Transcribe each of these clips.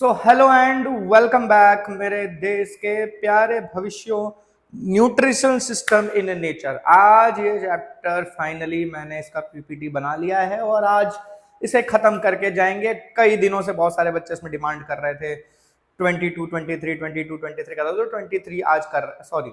So hello and welcome back मेरे देश के प्यारे भविष्यों, न्यूट्रिशन सिस्टम इन नेचर। आज ये चैप्टर फाइनली मैंने इसका पीपीटी बना लिया है और आज इसे खत्म करके जाएंगे। कई दिनों से बहुत सारे बच्चे इसमें डिमांड कर रहे थे 22, 23, 22, 23 का था, तो 23 आज कर, सॉरी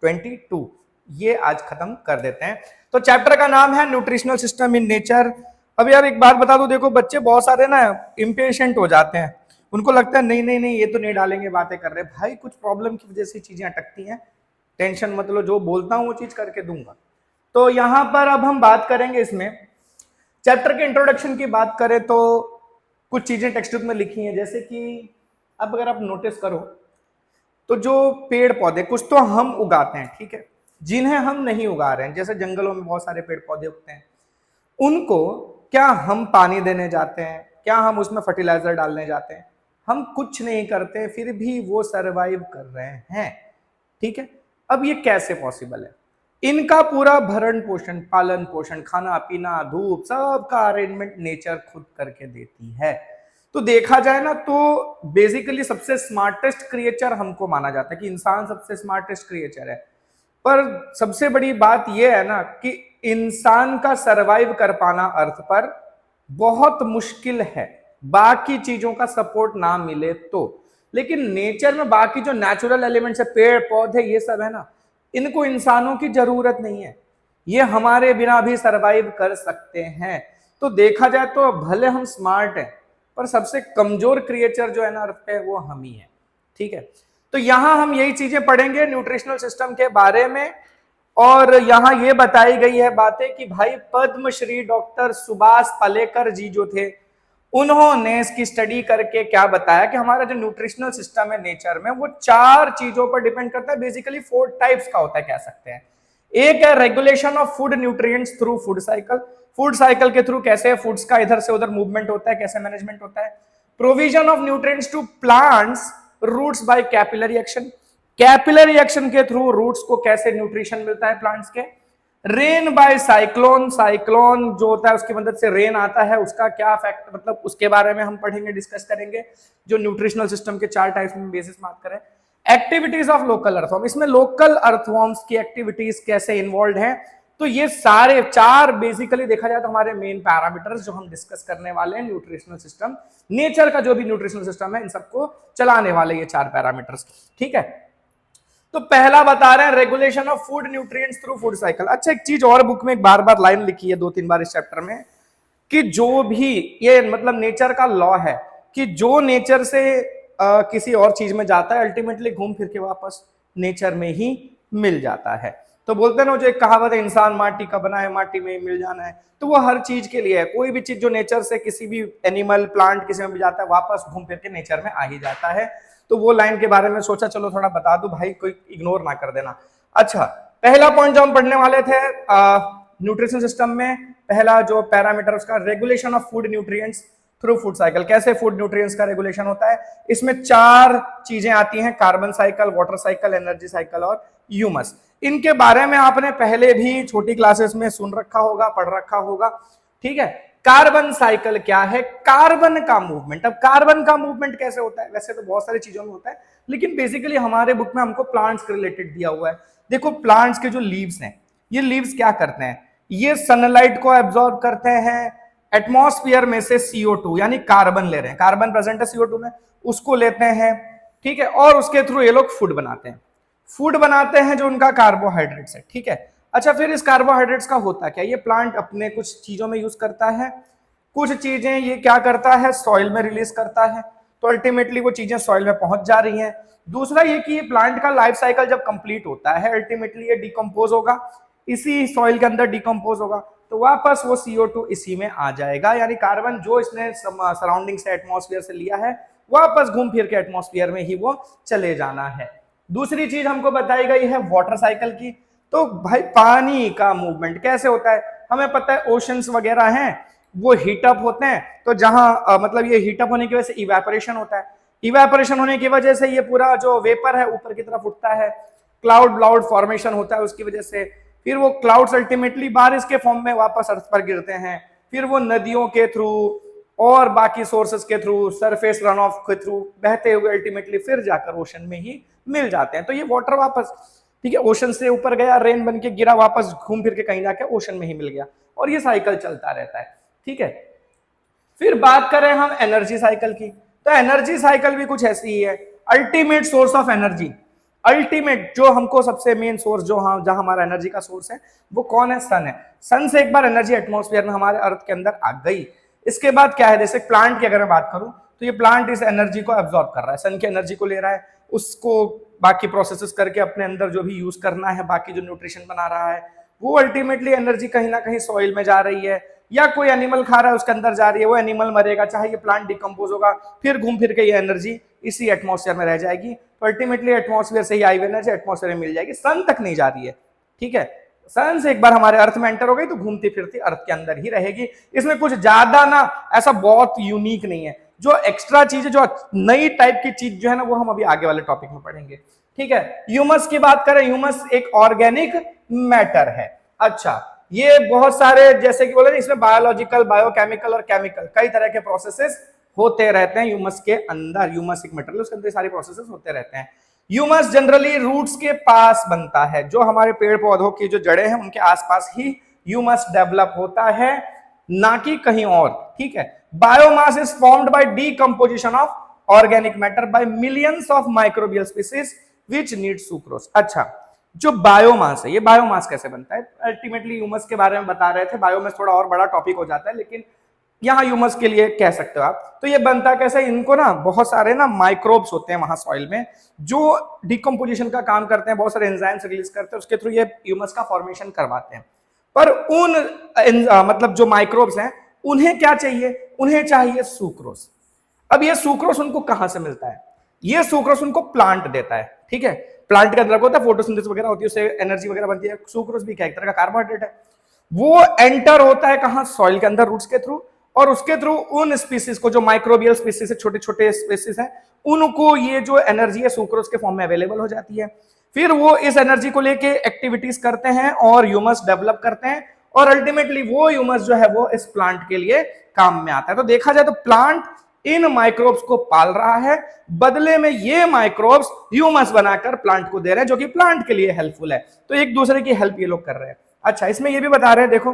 22 ये आज खत्म कर देते हैं। तो चैप्टर का नाम है न्यूट्रिशनल सिस्टम इन नेचर। अब यार एक बात बता दो, देखो बच्चे बहुत सारे ना इम्पेशेंट हो जाते हैं, उनको लगता है नहीं नहीं नहीं ये तो नहीं डालेंगे, बातें कर रहे भाई, कुछ प्रॉब्लम की वजह से चीजें अटकती हैं। टेंशन मत लो, जो बोलता हूं वो चीज करके दूंगा। तो यहां पर अब हम बात करेंगे इसमें चैप्टर के इंट्रोडक्शन की बात करें तो कुछ चीजें टेक्स्ट बुक में लिखी हैं, जैसे कि अब अगर आप नोटिस करो तो जो पेड़ पौधे कुछ तो हम उगाते हैं, ठीक है, जिन्हें हम नहीं उगा रहे हैं, जैसे जंगलों में बहुत सारे पेड़ पौधे उगते हैं, उनको क्या हम पानी देने जाते हैं, क्या हम उसमें फर्टिलाइजर डालने जाते हैं? हम कुछ नहीं करते, फिर भी वो सरवाइव कर रहे हैं, ठीक है। अब ये कैसे पॉसिबल है? इनका पूरा भरण पोषण, पालन पोषण, खाना पीना, धूप, सबका अरेंजमेंट नेचर खुद करके देती है। तो देखा जाए ना तो बेसिकली सबसे स्मार्टेस्ट क्रिएचर हमको माना जाता है कि इंसान सबसे स्मार्टेस्ट क्रिएचर है, पर सबसे बड़ी बात यह है ना कि इंसान का सरवाइव कर पाना अर्थ पर बहुत मुश्किल है, बाकी चीजों का सपोर्ट ना मिले तो। लेकिन नेचर में बाकी जो नेचुरल एलिमेंट्स है, पेड़ पौधे, ये सब है ना, इनको इंसानों की जरूरत नहीं है, ये हमारे बिना भी सरवाइव कर सकते हैं। तो देखा जाए तो भले हम स्मार्ट हैं, पर सबसे कमजोर क्रिएचर जो है ना अर्थ पे, वो हम ही है, ठीक है। तो यहां हम यही चीजें पढ़ेंगे न्यूट्रिशनल सिस्टम के बारे में, और यहां ये बताई गई है बातें कि भाई पद्मश्री डॉक्टर सुभाष पालेकर जी जो थे, उन्होंने इसकी स्टडी करके क्या बताया कि हमारा जो न्यूट्रिशनल सिस्टम है नेचर में, वो 4 चीजों पर डिपेंड करता है, बेसिकली 4 टाइप्स का होता है कह सकते हैं। एक है regulation of food nutrients through food cycle, food cycle के थ्रू कैसे फूड्स का इधर से उधर मूवमेंट होता है, कैसे मैनेजमेंट होता है। Provision of nutrients to plants roots by capillary action, capillary action के थ्रू रूट्स को कैसे न्यूट्रिशन मिलता है प्लांट्स के। रेन बाय साइक्लोन, साइक्लोन जो होता है उसकी मदद से रेन आता है, उसका क्या फैक्ट, मतलब उसके बारे में हम पढ़ेंगे, डिस्कस करेंगे, जो न्यूट्रिशनल सिस्टम के 4 टाइप्स में बेसिस बात करें। एक्टिविटीज ऑफ लोकल अर्थवॉर्म, इसमें लोकल अर्थवॉर्म्स की एक्टिविटीज कैसे इन्वॉल्व हैं। तो ये सारे 4 बेसिकली देखा जाए तो हमारे मेन पैरामीटर्स जो हम डिस्कस करने वाले हैं न्यूट्रिशनल सिस्टम, नेचर का जो भी न्यूट्रिशनल सिस्टम है, इन सबको चलाने वाले ये 4 पैरामीटर्स, ठीक है। तो पहला बता रहे हैं regulation of food nutrients through food cycle. अच्छा, एक चीज और बुक में एक बार बार लाइन लिखी है 2-3 बार इस चैप्टर में, कि जो भी ये मतलब नेचर का लॉ है कि जो नेचर से किसी और चीज में जाता है, अल्टीमेटली घूम फिर के वापस नेचर में ही मिल जाता है। तो बोलते हैं ना, जो एक कहावत है, इंसान माटी का बना है, माटी में ही मिल जाना है, तो वो हर चीज के लिए है। कोई भी चीज जो नेचर से किसी भी एनिमल, प्लांट किसी में भी जाता है, वापस घूम फिर के नेचर में आ ही जाता है। तो वो लाइन के बारे में सोचा चलो थोड़ा बता दूं भाई, कोई इग्नोर ना कर देना। अच्छा, पहला पॉइंट जो हम पढ़ने वाले थे न्यूट्रिशन सिस्टम में, पहला जो पैरामीटर उसका regulation of food nutrients through food cycle, कैसे फूड न्यूट्रिएंट्स का रेगुलेशन होता है। इसमें 4 चीजें आती हैं, carbon cycle, water cycle, energy cycle और ह्यूमस। इनके बारे में आपने पहले भी छोटी क्लासेस में सुन रखा होगा, पढ़ रखा होगा, ठीक है। कार्बन साइकिल क्या है? कार्बन का मूवमेंट। अब कार्बन का मूवमेंट कैसे होता है? वैसे तो बहुत सारी चीजों में होता है, लेकिन बेसिकली हमारे बुक में हमको प्लांट्स के रिलेटेड दिया हुआ है। देखो, प्लांट्स के जो लीव्स हैं, ये लीव्स क्या करते हैं? ये सनलाइट को एब्जॉर्ब करते हैं, एटमॉस्फेयर में से CO2 यानी कार्बन ले रहे हैं, कार्बन प्रेजेंट है CO2 में, उसको लेते हैं, ठीक है, और उसके थ्रू ये लोग फूड बनाते हैं, फूड बनाते हैं जो उनका कार्बोहाइड्रेट्स है, ठीक है। अच्छा, फिर इस कार्बोहाइड्रेट्स का होता क्या? ये प्लांट अपने कुछ चीजों में यूज करता है, कुछ चीजें ये क्या करता है, सॉइल में रिलीज करता है, तो अल्टीमेटली वो चीजें सॉइल में पहुंच जा रही हैं। दूसरा ये कि ये प्लांट का लाइफ साइकिल जब कंप्लीट होता है, अल्टीमेटली ये डिकम्पोज होगा, इसी सॉइल के अंदर डिकम्पोज होगा, तो वापस वो CO2 इसी में आ जाएगा, यानी कार्बन जो इसने सराउंडिंग से, एटमॉस्फेयर से लिया है, वापस घूम फिर के एटमॉस्फेयर में ही वो चले जाना है। दूसरी चीज हमको बताई गई है वाटर साइकिल की। तो भाई पानी का मूवमेंट कैसे होता है? हमें पता है ओशंस वगैरह हैं, वो हीटअप होते हैं, तो जहां मतलब ये हीटअप होने की वजह से इवेपोरेशन होता है, इवेपोरेशन होने की वजह से ये पूरा जो वेपर है ऊपर की तरफ उठता है, क्लाउड फॉर्मेशन होता है उसकी वजह से, फिर वो क्लाउड्स अल्टीमेटली बारिश के फॉर्म में वापस अर्थ पर गिरते हैं, फिर वो नदियों के थ्रू, और बाकी सोर्सेस के थ्रू, सरफेस रन ऑफ के थ्रू बहते हुए अल्टीमेटली फिर जाकर ओशन में ही मिल जाते हैं। तो ये वाटर वापस, ठीक है, ओशन से ऊपर गया, रेन बन के गिरा, वापस घूम फिर के कहीं जाके ओशन में ही मिल गया, और ये साइकिल चलता रहता है। ठीक है, फिर बात करें हम एनर्जी साइकिल की, तो एनर्जी साइकिल भी कुछ ऐसी ही है। Ultimate source of energy, ultimate जो हमको सबसे मेन सोर्स जो जहां हमारा एनर्जी का सोर्स है वो कौन है? सन है। सन से एक बार एनर्जी एटमॉस्फेयर में हमारे अर्थ के अंदर आ गई, इसके बाद क्या है, जैसे प्लांट की अगर मैं बात करूं तो ये प्लांट इस एनर्जी को एब्जॉर्ब कर रहा है, सन की एनर्जी को ले रहा है, उसको बाकी प्रोसेसेस करके अपने अंदर जो भी यूज करना है, बाकी जो न्यूट्रिशन बना रहा है, वो अल्टीमेटली एनर्जी कहीं ना कहीं सॉइल में जा रही है, या कोई एनिमल खा रहा है उसके अंदर जा रही है, वो एनिमल मरेगा, चाहे ये प्लांट डिकम्पोज होगा, फिर घूम फिर के ये एनर्जी इसी एटमॉस्फेयर में रह जाएगी। तो अल्टीमेटली एटमॉस्फेयर से ही आई हुई एनर्जी एटमॉस्फेयर में मिल जाएगी, सन तक नहीं जा रही है। ठीक है, सन से एक बार हमारे अर्थ में एंटर हो गई तो घूमती फिरती अर्थ के अंदर ही रहेगी। इसमें कुछ ज्यादा ना ऐसा बहुत यूनिक नहीं है, जो एक्स्ट्रा चीज है, जो नई टाइप की चीज जो है ना, वो हम अभी आगे वाले टॉपिक में पढ़ेंगे। ठीक है, ह्यूमस की बात करें, ह्यूमस एक ऑर्गेनिक मैटर है। अच्छा, ये बहुत सारे जैसे कि बोले इसमें बायोलॉजिकल, बायोकेमिकल और केमिकल कई तरह के प्रोसेसेस होते रहते हैं ह्यूमस के अंदर। ह्यूमस एक मटेरियल, उसके अंदर सारे प्रोसेसेस होते रहते हैं। ह्यूमस जनरली रूट्स के पास बनता है, जो हमारे पेड़ पौधों की जो जड़ें हैं उनके आसपास ही ह्यूमस डेवलप होता है, ना कि कहीं और। ठीक है, biomass is formed by decomposition of organic matter by millions of microbial species which need sucrose. अच्छा, जो बायोमास है, ये बायोमास कैसे बनता है? अल्टीमेटली ह्यूमस के बारे में बता रहे थे, बायोमास थोड़ा और बड़ा टॉपिक हो जाता है, लेकिन यहाँ ह्यूमस के लिए कह सकते हो आप। तो ये बनता कैसे? इनको ना बहुत सारे ना माइक्रोब्स होते हैं वहां सॉइल में, जो डिकम्पोजिशन का काम करते हैं, बहुत सारे एंजाइम्स रिलीज करते हैं, उसके थ्रू ये ह्यूमस का फॉर्मेशन करवाते हैं। पर उन मतलब जो माइक्रोब्स हैं उन्हें क्या चाहिए? उन्हें चाहिए सुक्रोज। अब ये सुक्रोज उनको कहां से मिलता है? ये सुक्रोज उनको प्लांट देता है। ठीक है, प्लांट के अंदर होता है, फोटोसिंथेसिस वगैरह होती है, उससे एनर्जी वगैरह बनती है। सुक्रोज भी क्या एक तरह का कार्बोहाइड्रेट है, वो एंटर होता है कहां? सॉइल के अंदर, रूट्स के थ्रू, और उसके थ्रू उन स्पीसीज को, जो माइक्रोबियल स्पीसीज है, छोटे छोटे स्पीसीज हैं, उनको ये जो एनर्जी है सुक्रोज के फॉर्म में अवेलेबल हो जाती है। फिर वो इस एनर्जी को लेके एक्टिविटीज करते हैं और ह्यूमस डेवलप करते हैं, और अल्टीमेटली वो ह्यूमस जो है वो इस प्लांट के लिए काम में आता है। तो देखा जाए तो प्लांट इन माइक्रोब्स को पाल रहा है, बदले में ये माइक्रोब्स ह्यूमस बनाकर प्लांट को दे रहे हैं, जो कि प्लांट के लिए हेल्पफुल है। तो एक दूसरे की हेल्प ये लोग कर रहे हैं। अच्छा, इसमें ये भी बता रहे हैं, देखो,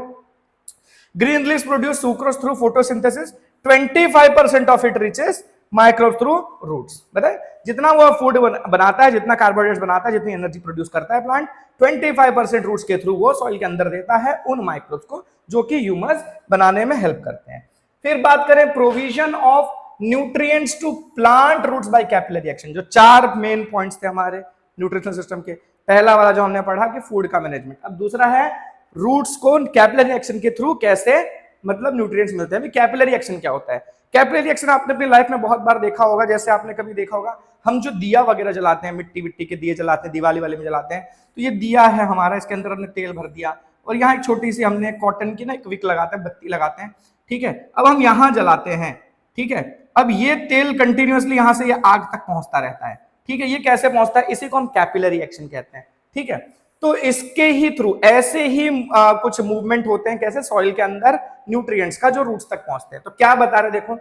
green leaves produce sucrose through photosynthesis, 25% of it reaches microbe through roots. बताए, जितना वो फूड बनाता है, जितना कार्बोहाइड्रेट्स बनाता है, जितनी एनर्जी प्रोड्यूस करता है प्लांट, 25% रूट्स के थ्रू वो सॉइल के अंदर देता है उन माइक्रोब्स को, जो कि ह्यूमस बनाने में हेल्प करते हैं। फिर बात करें provision of nutrients to plant roots by capillary action, जो 4 मेन पॉइंट्स थे हमारे न्यूट्रिशनल सिस्टम के। पहला वाला जो हमने पढ़ा कि फूड का मैनेजमेंट, अब दूसरा है रूट्स को कैपिलरी एक्शन के थ्रू कैसे मतलब न्यूट्रिएंट्स मिलते हैं। कैपिलरी एक्शन क्या होता है? कैपिलरी एक्शन आपने अपनी लाइफ में बहुत बार देखा होगा, जैसे आपने कभी देखा होगा, हम जो दिया वगैरह जलाते हैं, मिट्टी विट्टी के दिए जलाते हैं, दिवाली वाले में जलाते हैं, तो ये दिया है हमारा, इसके अंदर हमने तेल भर दिया, और यहाँ एक छोटी सी हमने कॉटन की ना एक विक लगाते हैं, बत्ती लगाते हैं। ठीक है, अब हम यहाँ जलाते हैं। ठीक है, अब ये तेल कंटिन्यूअसली यहाँ से ये आग तक पहुंचता रहता है। ठीक है, ये कैसे पहुंचता है? इसी को हम कैपिलरी एक्शन कहते हैं। ठीक है, तो इसके ही थ्रू ऐसे ही कुछ मूवमेंट होते हैं, कैसे? सॉइल के अंदर न्यूट्रिएंट्स का, जो रूट्स तक पहुंचते हैं। तो क्या बता रहे, देखो,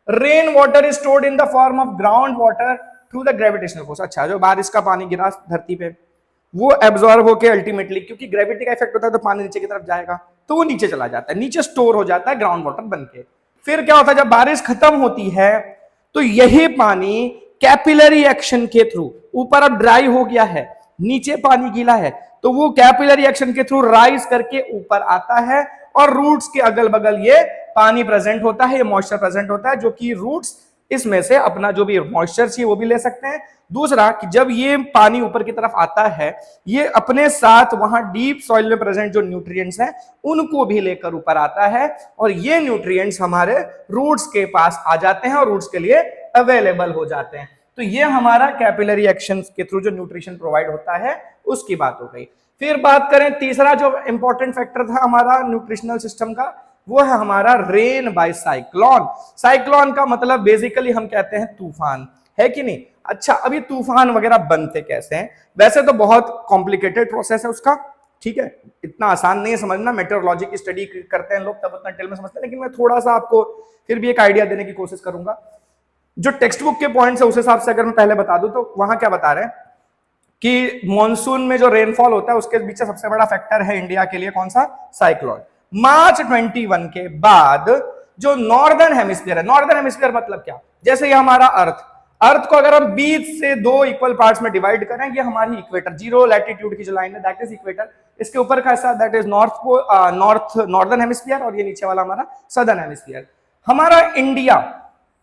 rain water is stored in the form of ground water through the gravitational force. अच्छा, जो बारिश का पानी गिरा धरती पे, वो एब्जॉर्ब होकर अल्टीमेटली, क्योंकि ग्रेविटी का इफेक्ट होता है तो पानी नीचे की तरफ जाएगा, तो वो नीचे चला जाता है, नीचे स्टोर हो जाता है ग्राउंड वाटर बनके। फिर क्या होता है, जब बारिश खत्म होती है तो यही पानी कैपिलरी एक्शन के थ्रू, ऊपर अब ड्राई हो गया है, नीचे पानी गीला है, तो वो कैपिलरी एक्शन के थ्रू राइज करके ऊपर आता है, और रूट्स के अगल बगल ये पानी प्रेजेंट होता है, ये मॉइस्चर प्रेजेंट होता है, जो कि रूट्स इसमें से अपना जो भी मॉइस्चर चाहिए वो भी ले सकते हैं। दूसरा कि जब ये पानी ऊपर की तरफ आता है, ये अपने साथ वहां डीप सॉइल में प्रेजेंट जो न्यूट्रिएंट्स हैं उनको भी लेकर ऊपर आता है, और ये न्यूट्रिएंट्स हमारे रूट्स के पास आ जाते हैं और रूट्स के लिए अवेलेबल हो जाते हैं। तो ये हमारा कैपिलरी एक्शन के थ्रू जो न्यूट्रिशन प्रोवाइड होता है उसकी बात हो गई। फिर बात करें तीसरा जो इंपॉर्टेंट फैक्टर था हमारा न्यूट्रिशनल सिस्टम का, वो है हमारा रेन बाय साइक्लोन। साइक्लोन का मतलब बेसिकली हम कहते हैं तूफान, है कि नहीं? अच्छा, अब ये तूफान वगैरह बनते कैसे हैं? वैसे तो बहुत कॉम्प्लिकेटेड प्रोसेस है उसका, ठीक है, इतना आसान नहीं है समझना, मेटेरोलॉजी की स्टडी करते हैं लोग तब उतना डिटेल में समझते हैं, लेकिन मैं थोड़ा सा आपको फिर भी एक आइडिया देने की कोशिश करूंगा। जो टेक्स्ट बुक के पॉइंट्स है उस हिसाब से अगर मैं पहले बता दूं तो वहां क्या बता रहे हैं कि मॉनसून में जो रेनफॉल होता है उसके पीछे सबसे बड़ा फैक्टर है इंडिया के लिए कौन सा, साइक्लोन। मार्च 21 के बाद जो नॉर्दर्न हेमिस्फीयर है, नॉर्दर्न हेमिस्फीयर मतलब क्या, जैसे ये हमारा अर्थ को अगर हम बीच से दो इक्वल पार्ट्स में डिवाइड करें, ये हमारी इक्वेटर, जीरो लैटिट्यूड की जो लाइन है दैट इज इक्वेटर, इसके ऊपर का हिस्सा दैट इज नॉर्दर्न हेमिस्फीयर, और ये नीचे वाला हमारा सदर्न हेमिस्फीयर। हमारा इंडिया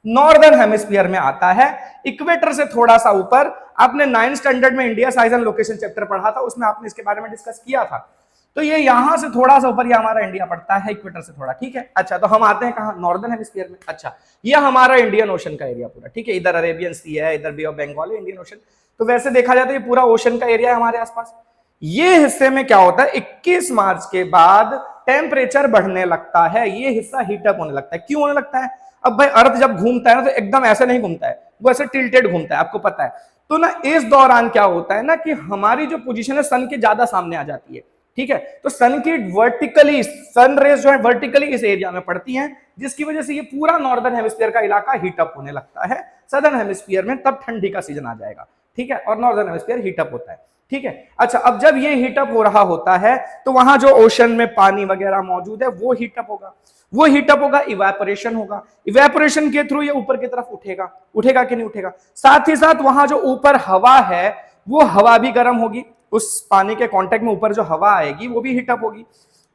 नॉर्दर्न हेमिस्फीयर में आता है, इक्वेटर से थोड़ा सा ऊपर। आपने 9th स्टैंडर्ड में India size and location chapter पढ़ा था, उसमें आपने इसके बारे में डिस्कस किया था। तो ये यहां से थोड़ा सा ऊपर ये हमारा इंडिया पड़ता है, इक्वेटर से थोड़ा, ठीक है। अच्छा, तो हम आते हैं कहां, नॉर्दर्न हेमिस्फीयर में। अच्छा, ये हमारा इंडियन ओशन का एरिया पूरा, ठीक है, इधर अरेबियन सी है, इधर बे ऑफ बंगाल है, इंडियन ओशन। तो वैसे देखा जाए तो ये पूरा ओशन का एरिया है हमारे आसपास। ये हिस्से में क्या होता है, 21 मार्च के बाद टेम्परेचर बढ़ने लगता है, ये हिस्सा हीटअप होने लगता है। क्यों होने लगता है, अब भाई अर्थ जब घूमता है ना तो एकदम ऐसे नहीं घूमता है, वो ऐसे टिल्टेड घूमता है, आपको पता है। तो ना इस दौरान क्या होता है ना कि हमारी जो पोजीशन है सन के ज्यादा सामने आ जाती है, ठीक है। तो सन की वर्टिकली, सन रेज जो है वर्टिकली इस एरिया में पड़ती हैं, जिसकी वजह से ये पूरा नॉर्दर्न हेमिस्फीयर का इलाका हीटअप होने लगता है। सदर्न हेमिस्फीयर में तब ठंडी का सीजन आ जाएगा, ठीक है, और नॉर्दर्न हेमिस्फीयर हीटअप होता है, ठीक है। अच्छा, अब जब ये हीटअप हो रहा होता है तो वहां जो ओशन में पानी वगैरह मौजूद है वो हीटअप होगा, वो हीटअप होगा, इवेपोरेशन होगा, इवेपोरेशन के थ्रू ये ऊपर की तरफ उठेगा, उठेगा कि नहीं उठेगा। साथ ही साथ वहां जो ऊपर हवा है वो हवा भी गर्म होगी, उस पानी के कांटेक्ट में ऊपर जो हवा आएगी वो भी हीटअप होगी,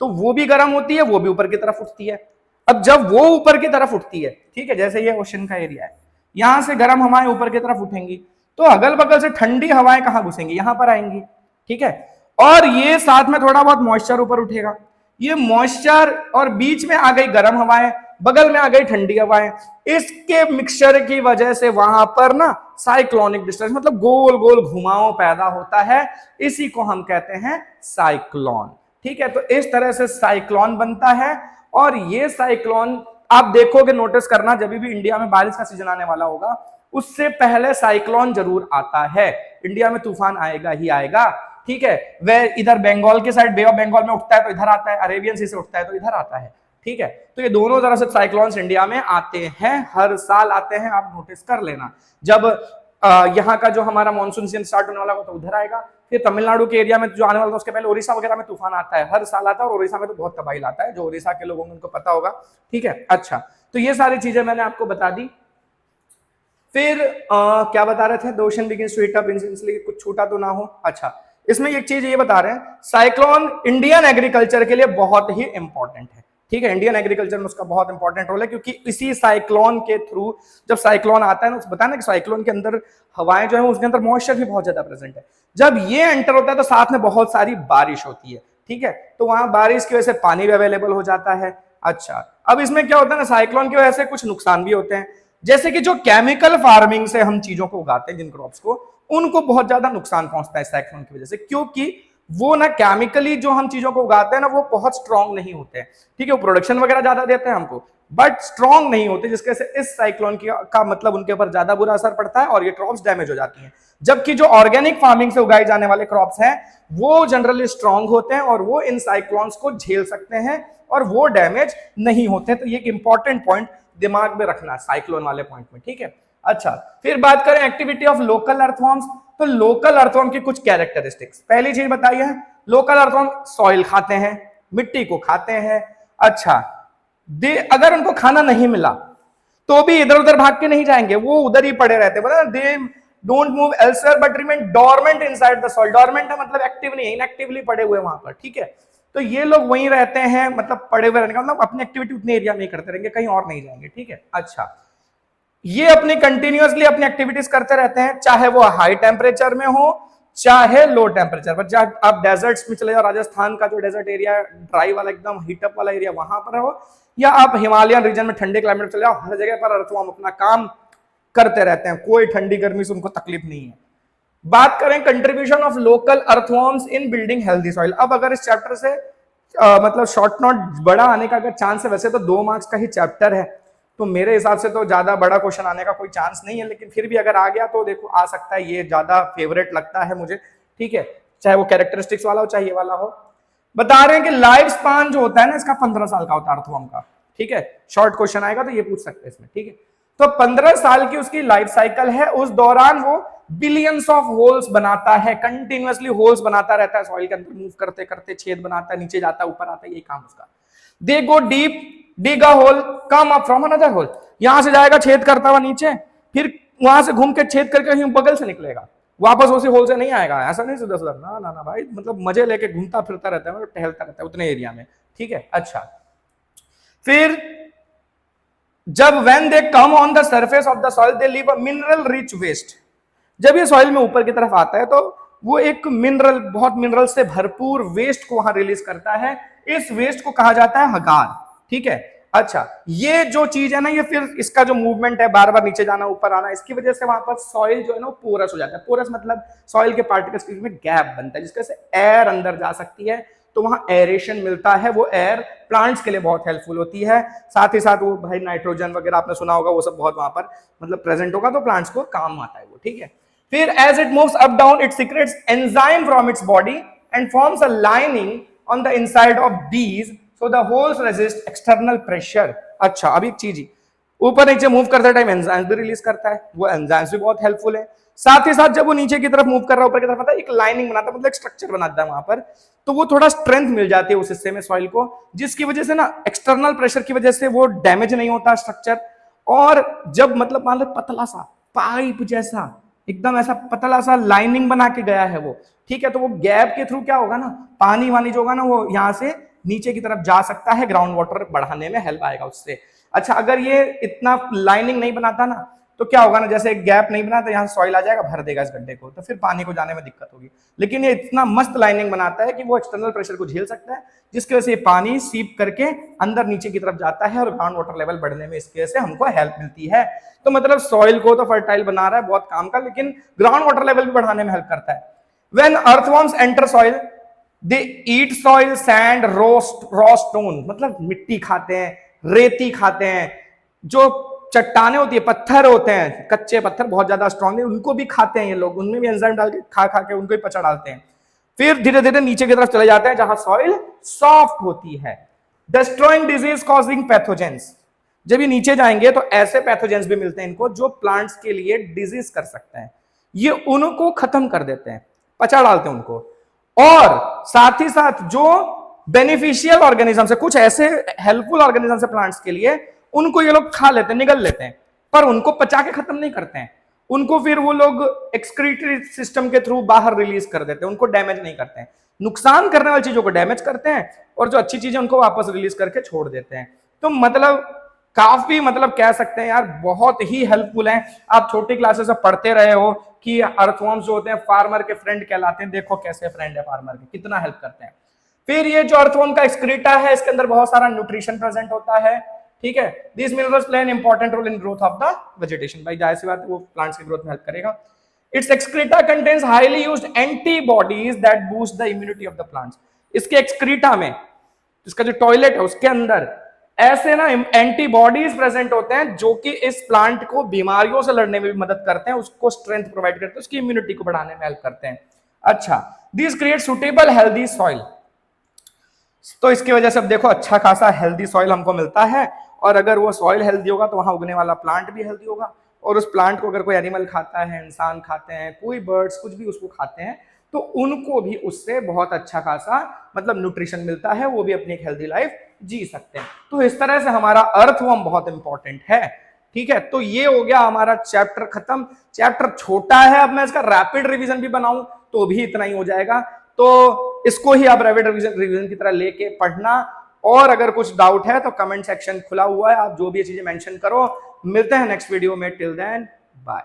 तो वो भी गर्म होती है, वो भी ऊपर की तरफ उठती है। अब जब वो ऊपर की तरफ उठती है, ठीक है, जैसे ये ओशन का एरिया है, यहां से गर्म हवाएं ऊपर की तरफ उठेंगी तो अगल बगल से ठंडी हवाएं कहां घुसेंगी, यहां पर आएंगी, ठीक है। और ये साथ में थोड़ा बहुत मॉइस्चर ऊपर उठेगा, ये मॉइस्चर और बीच में आ गई गर्म हवाएं, बगल में आ गई ठंडी हवाएं, इसके मिक्सचर की वजह से वहां पर ना साइक्लोनिक डिस्टर्बेंस मतलब गोल गोल घुमाव पैदा होता है, इसी को हम कहते हैं साइक्लोन, ठीक है। तो इस तरह से साइक्लोन बनता है, और ये साइक्लोन आप देखोगे, नोटिस करना, जब भी इंडिया में बारिश का सीजन आने वाला होगा उससे पहले साइक्लोन जरूर आता है, इंडिया में तूफान आएगा ही आएगा, ठीक है। वह इधर बंगाल के साइड बे ऑफ बंगाल में उठता है तो इधर आता है, अरेबियन सी से उठता है तो इधर आता है, ठीक है। तो ये दोनों तरह से साइक्लोन्स इंडिया में आते हैं, हर साल आते हैं, आप नोटिस कर लेना। जब यहाँ का जो हमारा मानसून सीजन स्टार्ट होने वाला होगा तो उधर आएगा, फिर तमिलनाडु के एरिया में जो आने वाला था उसके पहले उड़ीसा वगैरह में तूफान आता है, हर साल आता है, और उड़ीसा में तो बहुत तबाही लाता है, जो उड़ीसा के लोगों को उनको पता होगा, ठीक है। अच्छा, तो ये सारी चीजें मैंने आपको बता दी। फिर क्या बता रहे थे, the ocean begins to heat up, इसलिए कुछ छूटा तो ना हो। अच्छा, इसमें एक चीज ये बता रहे हैं, साइक्लोन इंडियन एग्रीकल्चर के लिए बहुत ही इंपॉर्टेंट है, ठीक है। इंडियन एग्रीकल्चर में उसका बहुत इंपॉर्टेंट रोल है, क्योंकि इसी साइक्लोन के थ्रू जब साइक्लोन आता है ना, बताया ना कि साइक्लोन के अंदर हवाएं जो है उसके अंदर मॉइस्चर भी बहुत ज्यादा प्रेजेंट है। जब ये एंटर होता है तो साथ में बहुत सारी बारिश होती है, ठीक है, तो वहां बारिश की वजह से पानी भी अवेलेबल हो जाता है। अच्छा, अब इसमें क्या होता है ना, साइक्लोन की वजह से कुछ नुकसान भी होते हैं, जैसे कि जो केमिकल फार्मिंग से हम चीजों को उगाते हैं, जिन क्रॉप्स को, उनको बहुत ज्यादा नुकसान पहुंचता है साइक्लोन की वजह से, क्योंकि वो ना केमिकली जो हम चीजों को उगाते हैं ना वो बहुत स्ट्रांग नहीं होते हैं, ठीक है। वो प्रोडक्शन वगैरह ज्यादा देते हैं हमको, बट स्ट्रांग नहीं होते, जिसके से इस साइक्लोन का मतलब उनके ऊपर ज्यादा बुरा असर पड़ता है और ये क्रॉप्स डैमेज हो जाती हैं। जबकि जो ऑर्गेनिक फार्मिंग से उगाए जाने वाले क्रॉप्स हैं वो जनरली स्ट्रांग होते हैं और वो इन साइक्लोन्स को झेल सकते हैं और वो डैमेज नहीं होते। तो ये एक इंपॉर्टेंट पॉइंट दिमाग में रखना साइक्लोन वाले पॉइंट में, ठीक है। अच्छा, फिर बात करें एक्टिविटी ऑफ लोकल अर्थवॉर्म्स, तो लोकल अर्थवॉर्म की कुछ कैरेक्टरिस्टिक्स। पहली चीज बताइए, लोकल अर्थवॉर्म सॉइल खाते हैं, मिट्टी को खाते हैं। अच्छा, अगर उनको खाना नहीं मिला तो भी इधर उधर भाग के नहीं जाएंगे, वो उधर ही पड़े रहते हैं, they don't move elsewhere but remain dormant inside the soil. Dormant है मतलब एक्टिव नहीं, इनएक्टिवली पड़े हुए वहां पर, ठीक है। तो ये लोग वहीं रहते हैं, मतलब पड़े हुए रहने का मतलब अपनी एक्टिविटी उतने एरिया में ही करते रहेंगे, कहीं और नहीं जाएंगे, ठीक है। अच्छा, ये अपनी कंटिन्यूअसली अपनी एक्टिविटीज करते रहते हैं, चाहे वो हाई टेम्परेचर में हो चाहे लो टेम्परेचर पर। जब आप डेजर्ट्स में चले जाओ, राजस्थान का जो डेजर्ट एरिया ड्राई वाला एकदम हीटअप वाला एरिया वहां पर हो, या आप हिमालयन रीजन में ठंडे क्लाइमेट में चले जाओ, हर जगह पर अर्थवॉर्म अपना काम करते रहते हैं, कोई ठंडी गर्मी से उनको तकलीफ नहीं है। बात करें contribution of local earthworms in building healthy soil. अब अगर इस चैप्टर से मतलब शॉर्ट नोट बड़ा आने का अगर चांस है, वैसे तो 2 मार्क्स का ही चैप्टर है, तो मेरे हिसाब से तो ज्यादा बड़ा क्वेश्चन आने का कोई चांस नहीं है, लेकिन फिर भी अगर आ गया तो देखो आ सकता है, ये ज्यादा फेवरेट लगता है मुझे, ठीक है, चाहे वो कैरेक्टरिस्टिक्स वाला हो चाहे ये वाला हो। बता रहे हैं कि लाइफ स्पान जो होता है ना इसका 15 साल का होता है अर्थवर्म का। ठीक है, शॉर्ट क्वेश्चन आएगा तो ये पूछ सकते हैं इसमें। ठीक है, तो 15 साल की उसकी लाइफ साइकिल है, उस दौरान वो बिलियंस ऑफ होल्स बनाता है, कंटिन्यूअसली होल्स बनाता रहता है, सॉइल के अंदर मूव करते करते छेद बनाता है, नीचे जाता है, ऊपर आता है, ये काम उसका। They go deep, dig a hole, come up from another hole, यहां से जाएगा छेद करता हुआ नीचे, फिर वहां से घूम के छेद करके कहीं बगल से निकलेगा, वापस उसी होल से नहीं आएगा, ऐसा नहीं सीधा सीधा, ना ना ना भाई, मतलब मजे लेके घूमता फिरता रहता है, मतलब टहलता रहता है उतने एरिया में। ठीक है, अच्छा, फिर जब when they come on the surface of the soil they leave a mineral rich waste, जब ये सॉइल में ऊपर की तरफ आता है तो वो एक मिनरल, बहुत मिनरल से भरपूर वेस्ट को वहां रिलीज करता है, इस वेस्ट को कहा जाता है हगार। ठीक है, अच्छा, ये जो चीज है ना, ये फिर इसका जो मूवमेंट है, बार बार नीचे जाना ऊपर आना, इसकी वजह से वहां पर सॉइल जो है ना वो पोरस हो जाता है। पोरस मतलब सॉइल के पार्टिकल्स के बीच में गैप बनता है जिसके से एयर अंदर जा सकती है, तो वहां एरेशन मिलता है, वो एयर प्लांट्स के लिए बहुत हेल्पफुल होती है। साथ ही साथ वो भाई नाइट्रोजन वगैरह आपने सुना होगा, वो सब बहुत वहां पर मतलब प्रेजेंट होगा, तो प्लांट्स को काम आता है वो। ठीक है, फिर as it moves up down it secretes enzyme from its body and forms a lining on the inside of these so the holes resist external pressure. अच्छा, अब एक चीज ही, ऊपर नीचे मूव करते टाइम एंजाइम्स भी रिलीज करता है, वो एंजाइम्स भी बहुत हेल्पफुल है। साथ ही साथ जब वो नीचे की तरफ मूव कर रहा है, ऊपर की तरफ आता है, एक लाइनिंग बनाता है, मतलब एक स्ट्रक्चर बनाता है वहां पर, तो वो थोड़ा स्ट्रेंथ मिल जाती है उस हिस्से में सॉइल को, जिसकी वजह से ना एक्सटर्नल प्रेशर की वजह से वो डैमेज नहीं होता स्ट्रक्चर। और जब मतलब मान लो पतला सा पाइप जैसा एकदम ऐसा पतला सा लाइनिंग बना के गया है वो, ठीक है, तो वो गैप के थ्रू क्या होगा ना, पानी वानी जो होगा ना वो यहां से नीचे की तरफ जा सकता है, ग्राउंड वाटर बढ़ाने में हेल्प आएगा उससे। अच्छा, अगर ये इतना लाइनिंग नहीं बनाता ना तो क्या होगा ना, जैसे एक गैप नहीं बना तो यहाँ सॉइल आ जाएगा, भर देगा इस गड्ढे को, तो फिर पानी को जाने में दिक्कत होगी। लेकिन ये इतना मस्त लाइनिंग बनाता है कि वो एक्सटर्नल प्रेशर को झेल सकता है, जिसकी वजह से पानी सीप करके अंदर नीचे की तरफ जाता है और ग्राउंड वाटर लेवल बढ़ने में इसकी वजह से हमको हेल्प मिलती है। तो मतलब सॉइल को तो फर्टाइल बना रहा है बहुत काम का, लेकिन ग्राउंड वाटर लेवल भी बढ़ाने में हेल्प करता है। When earthworms enter soil they eat soil, sand, raw stone, मतलब मिट्टी खाते हैं, रेती खाते हैं, जो चट्टाने होती है, पत्थर होते हैं, कच्चे पत्थर बहुत ज्यादा स्ट्रॉन्ग है, उनको भी खाते हैं ये लोग, उनमें भी एंजाइम डाल के खा खा के उनको भी पचा डालते हैं। फिर धीरे धीरे नीचे की तरफ चले जाते हैं जहां सॉइल सॉफ्ट होती है, डिस्ट्रॉइंग डिजीज कॉजिंग पैथोजेंस। जब ये नीचे जाएंगे तो ऐसे पैथोजेंस भी मिलते हैं इनको जो प्लांट्स के लिए डिजीज कर सकते हैं, ये उनको खत्म कर देते हैं, पचा डालते हैं उनको। और साथ ही साथ जो बेनिफिशियल ऑर्गेनिज्म है, कुछ ऐसे हेल्पफुल ऑर्गेनिज्म है प्लांट्स के लिए, उनको ये लोग खा लेते हैं, निगल लेते हैं, पर उनको पचा के खत्म नहीं करते हैं, उनको फिर वो लोग एक्सक्रीटरी सिस्टम के थ्रू बाहर रिलीज कर देते हैं, उनको डैमेज नहीं करते हैं, नुकसान करने वाली चीजों को डैमेज करते हैं और जो अच्छी चीजें उनको वापस रिलीज करके छोड़ देते हैं। तो मतलब काफी, मतलब कह सकते हैं यार बहुत ही हेल्पफुल है। आप छोटी क्लासेस में पढ़ते रहे हो कि अर्थवर्म्स जो होते हैं फार्मर के फ्रेंड कहलाते हैं, देखो कैसे फ्रेंड है फार्मर के, कितना हेल्प करते हैं। फिर ये जो अर्थवर्म का एक्सक्रीटा है, इसके अंदर बहुत सारा न्यूट्रिशन प्रेजेंट होता है, ठीक है। This minerals play an important role in growth of the vegetation, भाई जाहिर सी बात है वो प्लांट्स की ग्रोथ में हेल्प करेगा। It's excreta contains highly used antibodies that boost the immunity of the plants. इसके एक्सक्रीटा में, इसका जो टॉयलेट है उसके अंदर ऐसे ना एंटीबॉडीज प्रेजेंट होते हैं जो कि इस प्लांट को बीमारियों से लड़ने में भी मदद करते हैं, उसको स्ट्रेंथ प्रोवाइड करते हैं, उसकी इम्यूनिटी को बढ़ाने में हेल्प करते हैं। अच्छा, this create suitable healthy soil, तो इसकी वजह से अब देखो अच्छा खासा हेल्दी सॉइल हमको मिलता है, और अगर वो सॉइल हेल्दी होगा तो वहां उगने वाला प्लांट भी हेल्दी होगा, और उस प्लांट को अगर कोई एनिमल खाता है, इंसान खाते हैं, कोई बर्ड्स कुछ भी उसको खाते हैं, तो उनको भी उससे बहुत अच्छा खासा मतलब न्यूट्रिशन मिलता है, वो भी अपनी एक हेल्दी लाइफ जी सकते हैं। तो इस तरह से हमारा अर्थवर्म बहुत इंपॉर्टेंट है, ठीक है। तो ये हो गया हमारा चैप्टर खत्म। चैप्टर छोटा है, अब मैं इसका रैपिड रिवीजन भी बनाऊं तो भी इतना ही हो जाएगा, तो इसको ही आप रैपिड रिवीजन की तरह लेके पढ़ना। और अगर कुछ डाउट है तो कमेंट सेक्शन खुला हुआ है, आप जो भी चीजें मेंशन करो। मिलते हैं नेक्स्ट वीडियो में, टिल देन बाय।